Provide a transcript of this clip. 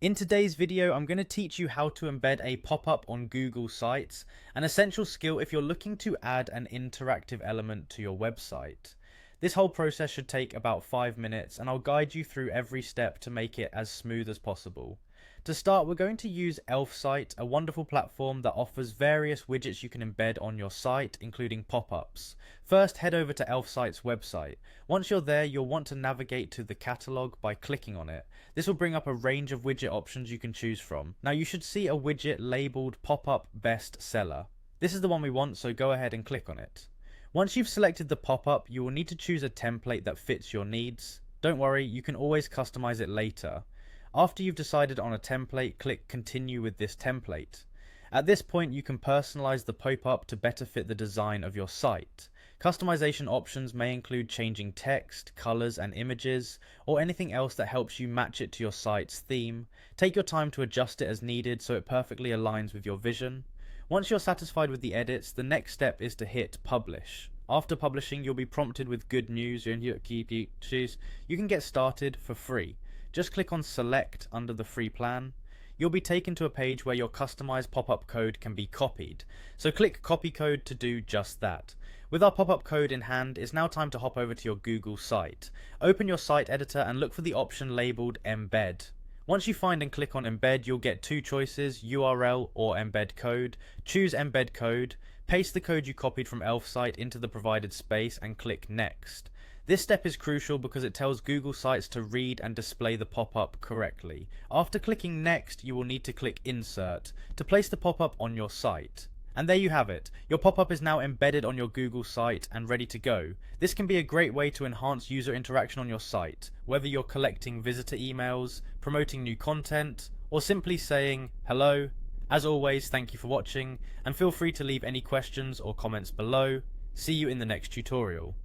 In today's video, I'm going to teach you how to embed a pop-up on Google Sites, an essential skill if you're looking to add an interactive element to your website. This whole process should take about 5 minutes, and I'll guide you through every step to make it as smooth as possible. To start, we're going to use Elfsight, a wonderful platform that offers various widgets you can embed on your site, including pop-ups. First, head over to Elfsight's website. Once you're there, you'll want to navigate to the catalog by clicking on it. This will bring up a range of widget options you can choose from. Now, you should see a widget labeled Pop-up Best Seller. This is the one we want, so go ahead and click on it. Once you've selected the pop-up, you will need to choose a template that fits your needs. Don't worry, you can always customize it later. After you've decided on a template, click Continue with this template. At this point, you can personalize the pop-up to better fit the design of your site. Customization options may include changing text, colors, and images, or anything else that helps you match it to your site's theme. Take your time to adjust it as needed so it perfectly aligns with your vision. Once you're satisfied with the edits, the next step is to hit Publish. After publishing, you'll be prompted with good news. You can get started for free. Just click on Select under the free plan. You'll be taken to a page where your customized pop-up code can be copied. So click Copy Code to do just that. With our pop-up code in hand, it's now time to hop over to your Google site. Open your site editor and look for the option labeled Embed. Once you find and click on Embed, you'll get two choices, URL or Embed Code. Choose Embed Code, paste the code you copied from Elfsight into the provided space and click Next. This step is crucial because it tells Google Sites to read and display the pop-up correctly. After clicking Next, you will need to click Insert to place the pop-up on your site. And there you have it. Your pop-up is now embedded on your Google site and ready to go. This can be a great way to enhance user interaction on your site, whether you're collecting visitor emails, promoting new content, or simply saying hello. As always, thank you for watching, and feel free to leave any questions or comments below. See you in the next tutorial.